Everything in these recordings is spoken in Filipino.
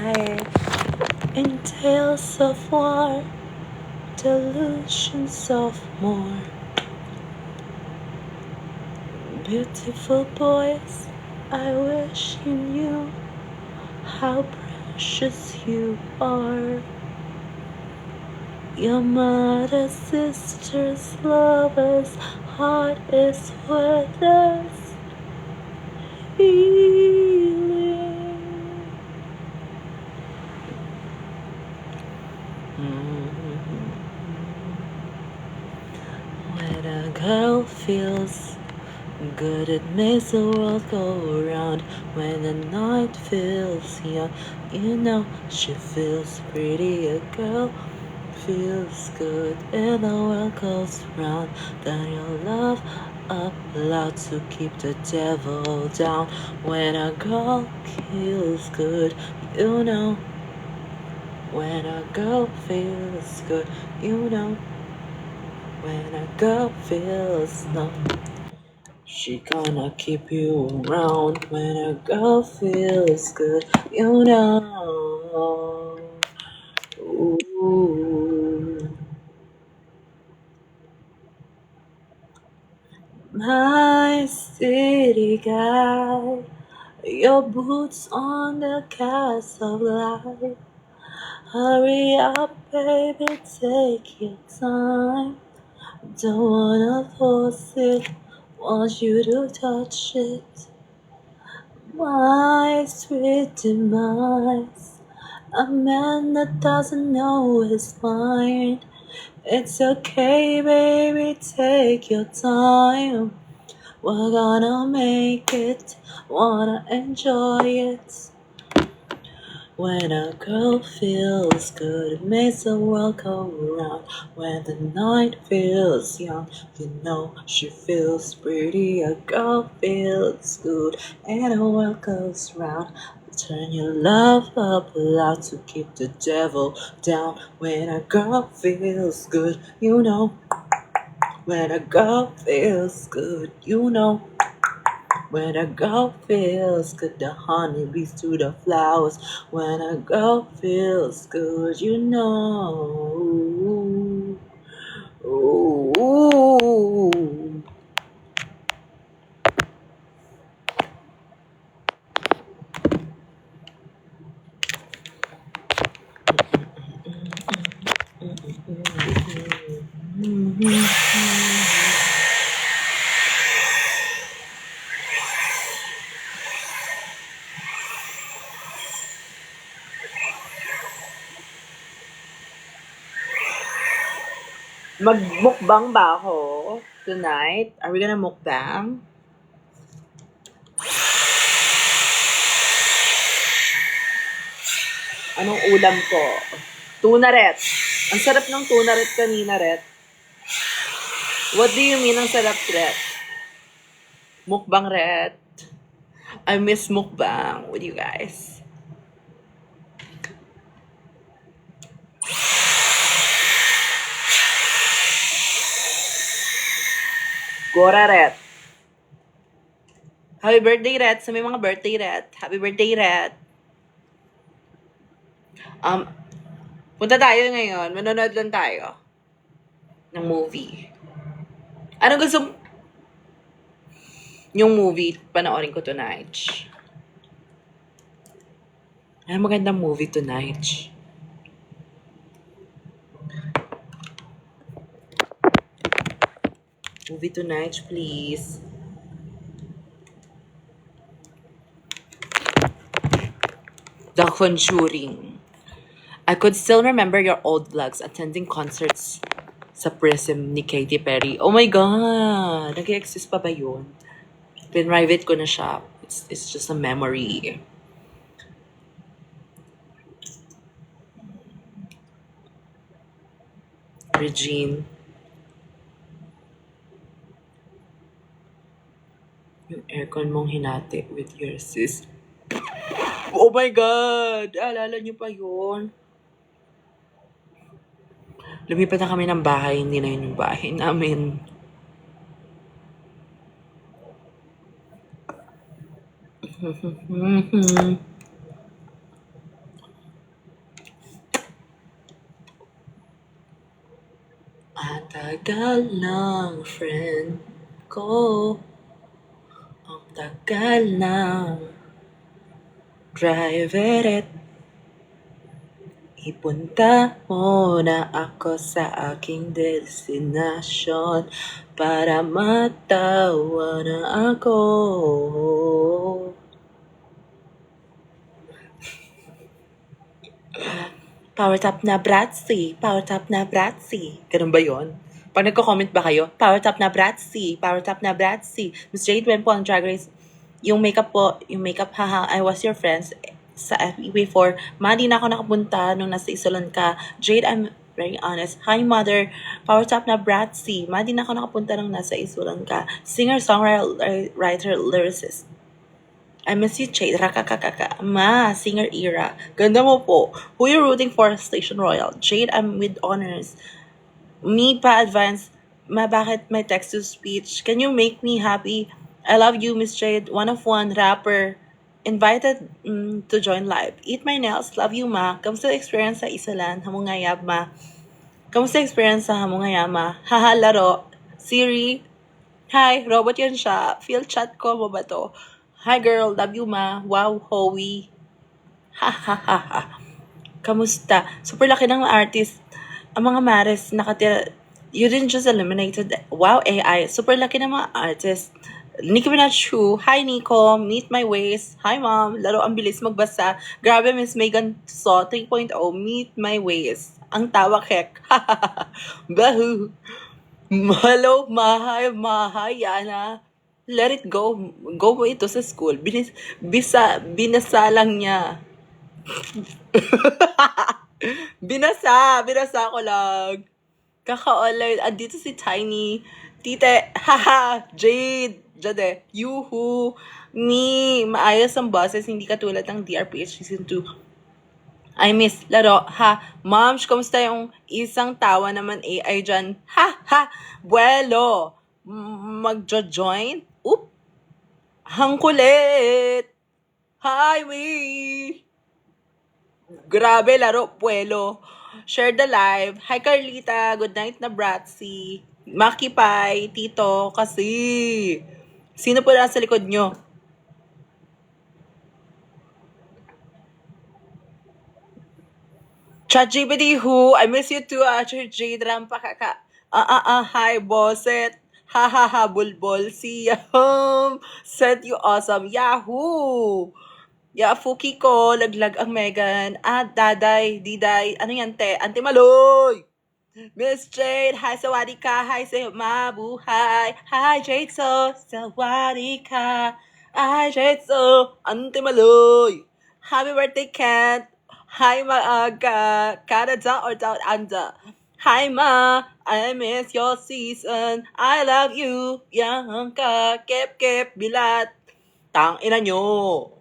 night in tales of war, delusions of more. Beautiful boys, I wish you knew how precious you are. Your mother, sisters, lovers, heart is with us, healing. When a girl feels good, it makes the world go round. When the night feels young, you know she feels pretty. A girl feels good and the world goes round. Then you'll laugh up loud to keep the devil down. When a girl feels good, you know. When a girl feels good, you know. When a girl feels numb, she gonna keep you around. When a girl feels good, you know. Ooh. My city guy, your boots on the cast of life. Hurry up, baby, take your time. Don't wanna force it, want you to touch it. My sweet demise, a man that doesn't know his mind. It's okay, baby, take your time. We're gonna make it, wanna enjoy it. When a girl feels good, it makes the world go round. When the night feels young, you know she feels pretty. A girl feels good, and the world goes round. Turn your love up loud to keep the devil down. When a girl feels good, you know. When a girl feels good, you know. When a girl feels good, the honey beats to the flowers. When a girl feels good, you know. Ooh. Mag-mukbang ba ako tonight? Are we gonna mukbang? Anong ulam ko? Tuna ret. Ang sarap ng tuna ret kanina, ret. What do you mean ang sarap, ret? Mukbang, ret. I miss mukbang with you guys. Gora, ret. Happy birthday, ret. Sa may mga birthday, ret. Happy birthday, ret. Punta tayo ngayon. Manonood lang tayo ng movie. Ano gusto yung movie panoorin ko tonight? Ano magandang movie tonight? Movie tonight, please. The Conjuring. I could still remember your old vlogs attending concerts sa Prism ni Katy Perry. Oh my God! Nag-exist pa ba yun? Pinrivate ko na siya. It's just a memory. Regine. Yung aircon mong hinati with your sis. Oh my God! Alala niyo pa yun? Lumipat na kami ng bahay. Hindi na yun yung bahay namin. tagal ng friend ko. Ang tagal ng driver. Ipunta mo na ako sa aking destinasyon para matawa na ako. Power top na Bratzy, power top na Bratzy. Ganun ba yun? Pag nagko-comment ba kayo, power top na Bratzy, power top na Bratzy. Miss Jade, when po ang Drag Race, yung makeup po, yung makeup, haha, I was your friends sa FE before. Ma, di na ako nakapunta nung nasa Isolon ka. Jade, I'm very honest. Hi, mother. Power top na Bratzy. Ma, di na ako nakapunta nung nasa Isolon ka. Singer, songwriter, lyricist. I miss you, Jade. Rakakakaka. Ma, singer era. Ganda mo po. Who you rooting for? Station Royal. Jade, I'm with honors. Me pa advance. Ma, bakit may text-to-speech? Can you make me happy? I love you, Miss Jade. One of one rapper. Invited to join live. Eat my nails. Love you, ma. Kamusta experience sa Isalan? Hamungayab, ma. Kamusta experience sa Hamungayab, ma? Haha, laro. Siri. Hi, robot yan siya. Feel chat ko mo ba to? Hi girl, love you ma. Wow, Howie. Ha ha ha ha. Kamusta? Super laki ng artist. Ang mga mares nakatira. You didn't just eliminated. Wow, AI. Super laki ng mga artist. Nicki Minaj Who. Hi Nico. Meet my ways. Hi mom. Laro ang bilis magbasa. Grabe Miss Megan So 3.0. Meet my ways. Ang tawa kek. Bahu. Hello, mahay, Yana. Let it go. Go mo ito sa school. Binasa lang niya. Binasa ko lang. Kaka-online. Andito si Tiny. Tite, haha, Jade, yuhu. Maayos ang boses, hindi katulad ng DRPH Season 2. I miss laro, ha. Moms, kamusta yung isang tawa naman AI dyan? Ha, ha, buwelo. Magjo-join? Oop, hang kulit. Highway. Grabe, laro, buwelo. Share the live. Hi, Carlita. Good night na Bratzy. Maki Pai, Tito, kasi. Sino po nasa likod nyo? ChatGPT who? I miss you too, Jade Rampa kaka. Hi, bosset. Ha ha ha, bulbul. See ya home. Said you awesome. Yahoo! Ya, Fuki ko. Laglag ang Megan. Daday, Diday. Ano yan, te? Ante Maloy! Miss Jade, hi, sawadi ka. Hi, say mabuhay. Hi, Jade, so, sawadi ka. Hi, Jade, so, Ante Maloy. Happy birthday, Kent. Hi, maaga. Canada or down under. Hi, ma. I miss your season. I love you. Yang ka. Kep, bilat. Tang ina nyo.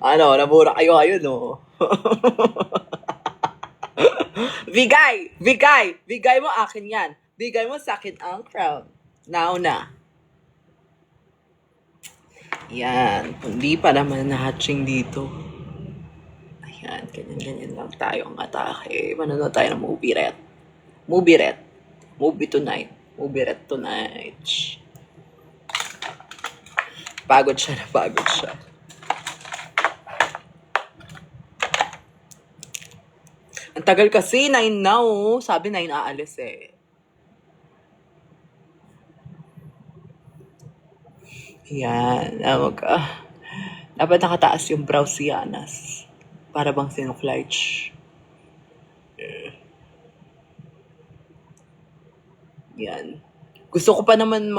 Ano, nabura kayo ngayon, no? Bigay mo akin yan. Bigay mo sa akin ang crown. Now na. Yan. Hindi pa naman na-hatching dito. Ayan, ganyan lang tayo ang atake. Manonood tayo ng movie ret. Movie tonight. Pagod siya. Ang tagal kasi, 9 na oh. Sabi 9 aalis eh. Yan. Dapat nakataas yung brows si Yanas. Para bang sinuklarch. Yan. Gusto ko pa naman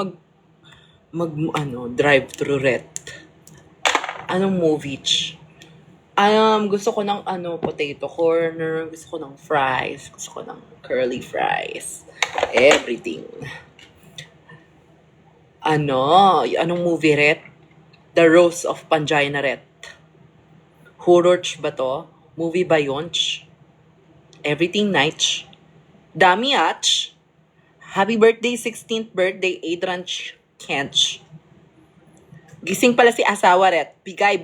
drive-thru ret. Anong movie? Gusto ko ng potato corner, gusto ko ng fries, gusto ko ng curly fries. Everything. Anong movie ret? The Rose of Pangina ret. Horror ba to? Movie ba yun? Everything night. Dami ach. Happy birthday, 16th birthday, Adran Kench. Gising pala si asawa ret. Bigay.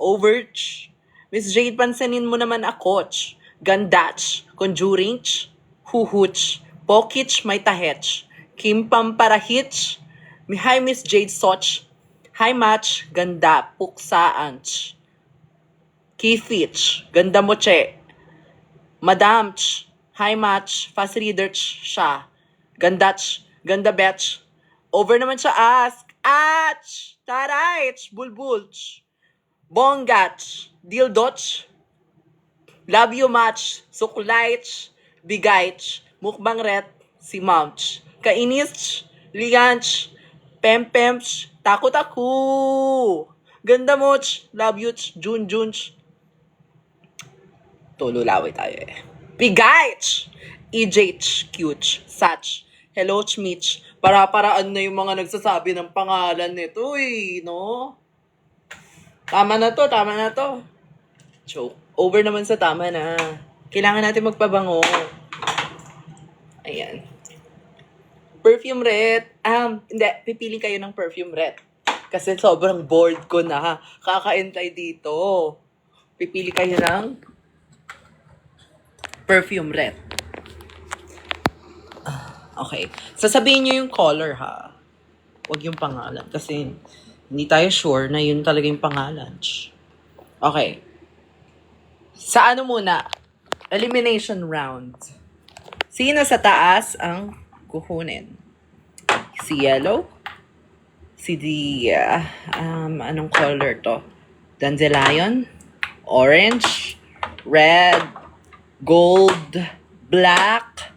Overch. Miss Jade, pansanin mo naman akoch. Gandach. Conjuringch. Huhuch. Pokich may tahech. Kim Pamparahich. Hi Miss Jade Soch. Hi Match. Ganda. Puksaanch. Kifich. Ganda mo che. Madamch. Hi Match. Fast readerch siya. Gandach. Ganda betch. Over naman siya ask. Ach. Taraych. Bulbulch. Bongach. Dildoch. Love you much. Suklaych. Bigaych. Mukbang ret. Si Mamch. Kainis. Liganch. Pempemch. Takot ako. Ganda moch. Love you. Junjunch. Tululaway tayo eh. Bigaych. EJH. Cute. Sach. Hello, Chmich. Para-paraan na yung mga nagsasabi ng pangalan nito eh, no? Tama na to. Joke. Over naman sa tama na. Kailangan natin magpabango. Ayan. Perfume red. Hindi. Pipili kayo ng perfume red. Kasi sobrang bored ko na. Kakaintay dito. Pipili kayo ng perfume red. Okay. Sasabihin nyo yung color, ha? Huwag yung pangalan. Kasi hindi tayo sure na yun talaga yung pangalan. Okay. Sa ano muna? Elimination round. Sino sa taas ang kukunin? Si yellow? Si anong color to? Dandelion? Orange? Red? Gold? Black?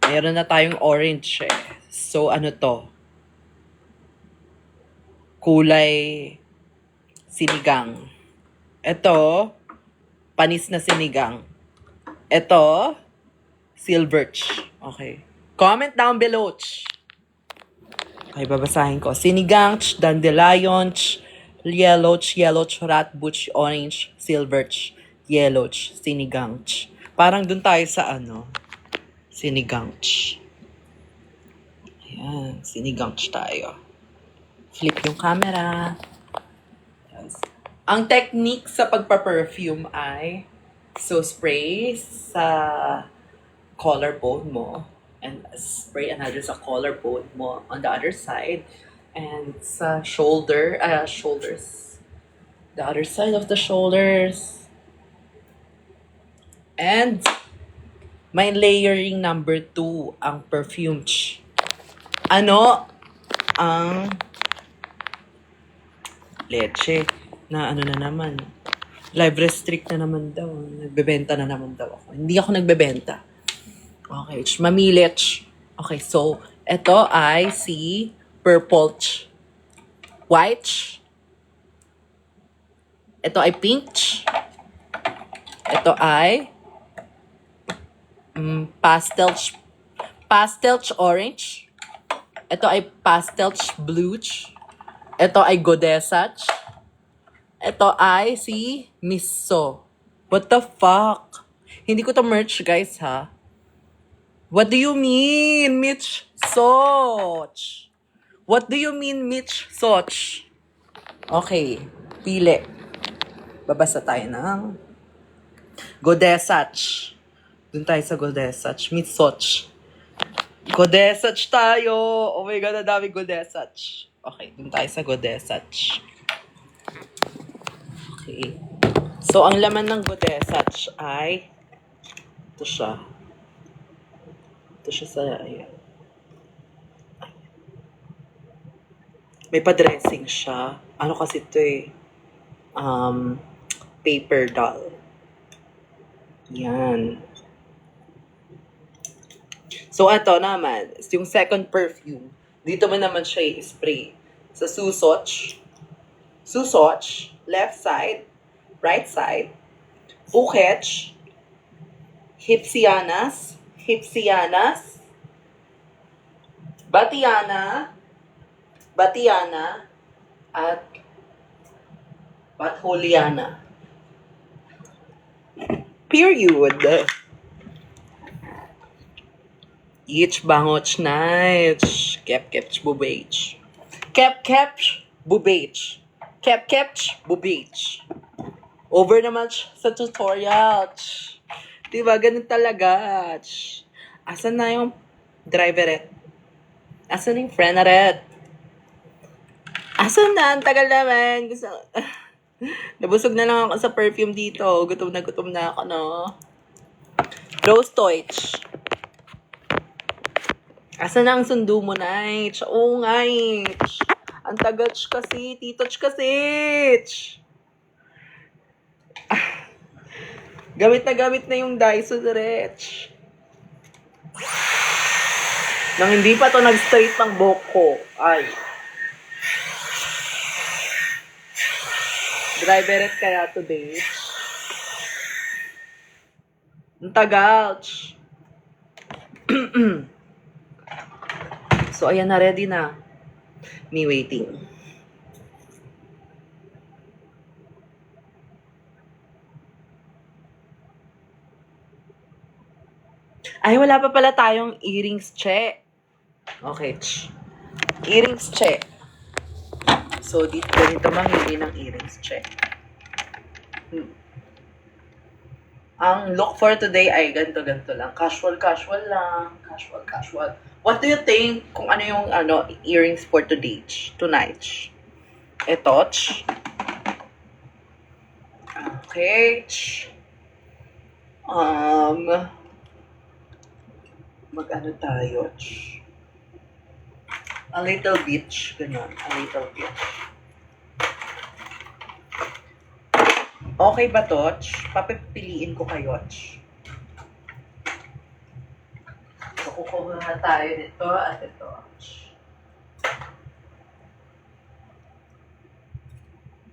Meron na tayong orange eh. So, ano to? Kulay sinigang. Ito, panis na sinigang. Ito, silverch. Okay. Comment down below. Okay, babasahin ko. Sinigang, dandelion, yellow, ratbutch, orange, silverch, yellow, sinigang. Parang dun tayo sa ano, sinigang. Ayan, sinigang tayo. Flip yung camera. Yes. Ang technique sa pagpa-perfume ay spray sa collarbone mo and spray another sa collarbone mo on the other side and sa shoulders. The other side of the shoulders. And may layering number 2 ang perfume. Ano ang leche na ano na naman? Live restrict na naman daw. Nagbebenta na naman daw ako. Hindi ako nagbebenta. Okay, mamilit. Okay, so ito ay si purple. White. Ito ay pink. Ito ay pastel orange. Ito ay pastel blue. Ito ay godesach. Ito ay si miso. What the fuck? Hindi ko to merch, guys, ha? What do you mean, Mitch Soch? What do you mean, Mitch Soch? Okay, pili. Babasa tayo ng godesach. Doon tayo sa godesach. Mitch Soch. Godesach tayo. Oh my God, ang dami godesach. Okay, doon tayo sa godesach. Okay. So, ang laman ng godesach ay ito siya. Ito siya sa ayan. May pa-dressing siya. Ano kasi ito eh? Paper doll. Yan. So, ito naman, yung second perfume. Dito mo naman siya i-spray. Sa Susoch, left side, right side, Ukech, Hipsianas, Batiana, at Batholiana. Period. Ich bangoch night. Kep bubage. Kep bubage. Kep bubage. Over naman sa tutorial. Diba, ganun talaga. Asan na yung driverette? Asan na yung frienderet? Asan na? Ang tagal naman. Gusto... Nabusog na lang ako sa perfume dito. Gutom na ako, no? Rose Deutsch. Asan na ang sundo mo, Nige? Oo nga, Nige. Ang tagach kasi. Titoch kasi. Gamit na yung Daiso Direct. Nang hindi pa to nag-straight ng buhok ko. Ay. Driveret kaya today. Ang tagal. So, ayan na. Ready na. Me waiting. Ay, wala pa pala tayong earrings, che. Okay, earrings, che. So, dito ganito mamili ng earrings, che. Ang look for today ay ganito lang. Casual lang. Casual. What do you think kung ano yung earrings for today? Tonight. Ito. Okay. Mag-ano tayo? A little bit. Ganyan. A little bit. Okay ba to? Papipiliin ko kayo. So, kukuha tayo nito at ito.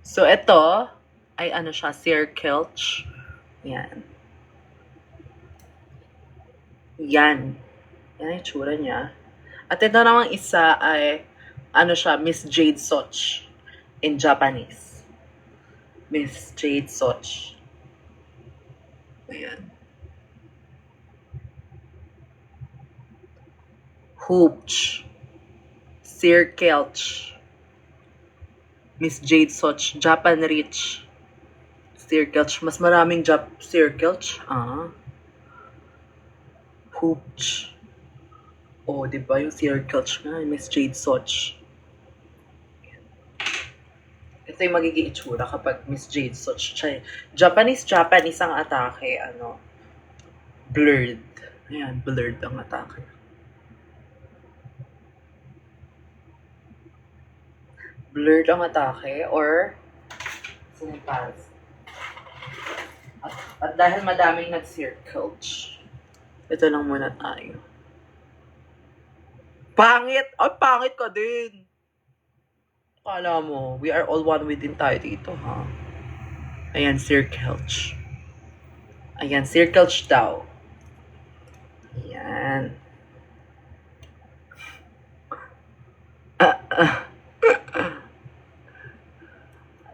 So, ito ay ano siya, circle. Yan. Yan yung tsura niya. At ito namang isa ay ano siya, Miss Jade Soch in Japanese. Miss Jade Soch. Ayan. Hooch. Circle. Miss Jade Soch. Japan Rich. Circle. Mas maraming circle. Hooch. Oh, diba yung circle nga, Miss Jade Soch. Ito yung magiging itsura kapag Miss Jade Soch. Japanese ang atake, blurred. Ayan, blurred ang atake. Blurred ang atake or sinipas. At dahil madaming nag-circle, ito lang muna tayo. Pangit! Ay, pangit ka din! Akala mo, we are all one within tayo dito, ha? Ayan, circle. Ayan, circle daw. Ayan.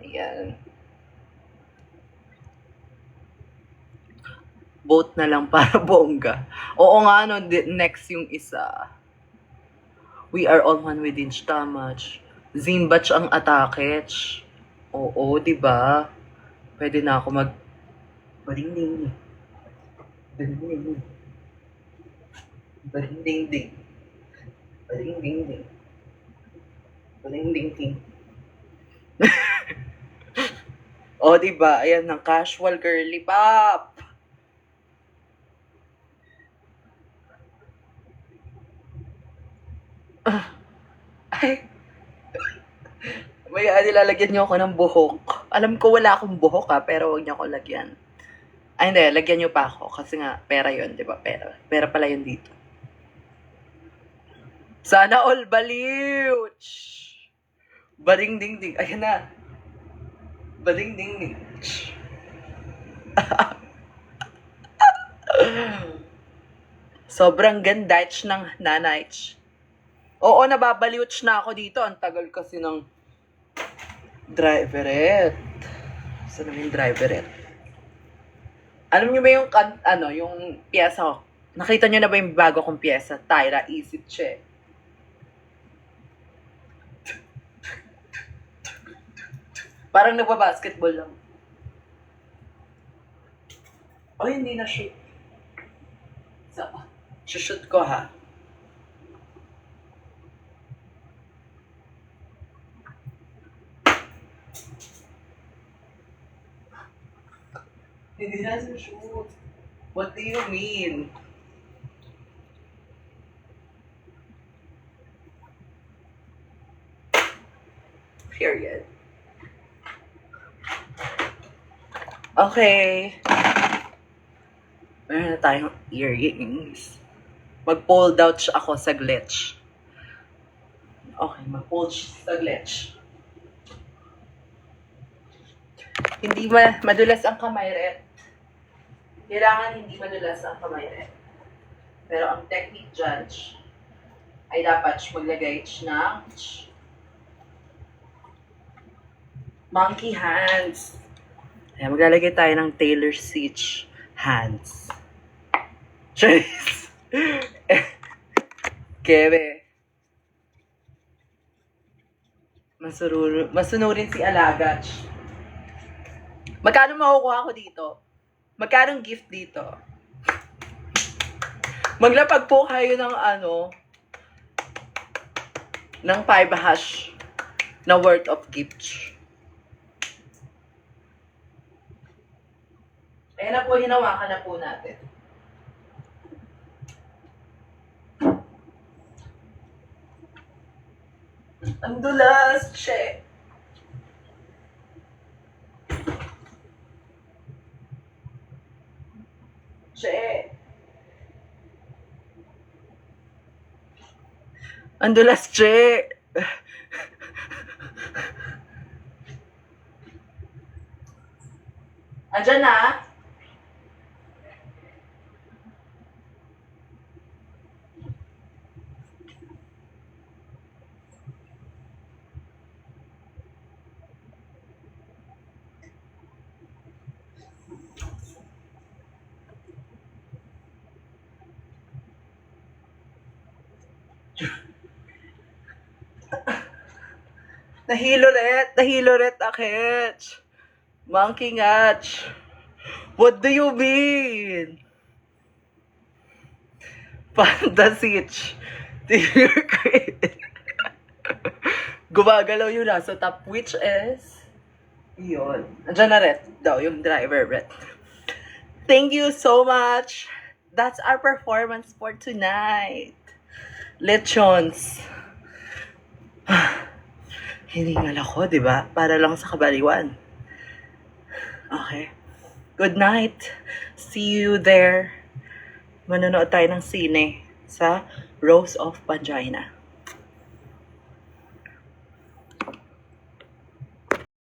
Ayan. Both na lang para bongga. Oo nga, next yung isa. We are all one within Stamach. Zimbach ang atake. Oo, diba? Pwede na ako Bading-ding. Bading-ding. Bading-ding-ding. Bading-ding-ding. Bading-ding-ding. O, diba? Ayan, ng casual girly pop. Ay. May nilalagyan niyo ako ng buhok. Alam ko wala akong buhok pero huwag niyo ako lagyan. Ay hindi, lagyan niyo pa ako kasi nga pera 'yon, 'di ba? Pera pala 'yon dito. Sana all baliw. Bading ding ding. Ayan na. Bading ding ding. Sobrang ganda ng nanay. Oo, nababaliwch na ako dito. Ang tagal kasi ng driverette. Saan naman yung driverette? Alam niyo ba yung, yung piyesa ko? Nakita nyo na ba yung bago kong pyesa? Tyra Easy Che. Parang nagpa-basketball lang. Oh, hindi na shoot. So, shoot ko ha. Hindi na shoot. What do you mean? Period. Okay. Meron na tayong earrings. Mag-pulled out ako sa glitch. Okay, mag-pulled sa glitch. Hindi madulas ang kamay rin. Kailangan hindi madulas ang kamay rin. Pero ang technique dyan ay dapat maglagay ng monkey hands. Ayan, maglalagay tayo ng Taylor Swift hands. Cheers! Kebe. Masunurin si Alagach. Magkano makukuha ko dito? Magkano gift dito? Maglapag po kayo ng ng 5 hash na worth of gifts. Ayan na po, hinawakan na po natin. Ang dulas, che. Che. Ang dulas, che. Andyan na. Nahiloret, akech. Monkey ngach. What do you mean? Fantasich. Gumagalaw yung nasa top, which is yun. Nandiyan na ret daw, yung driver ret. Thank you so much. That's our performance for tonight. Lechons. Hiningal ako, di ba? Para lang sa kabaliwan. Okay. Good night. See you there. Manonood tayo ng sine sa Rose of Pangina.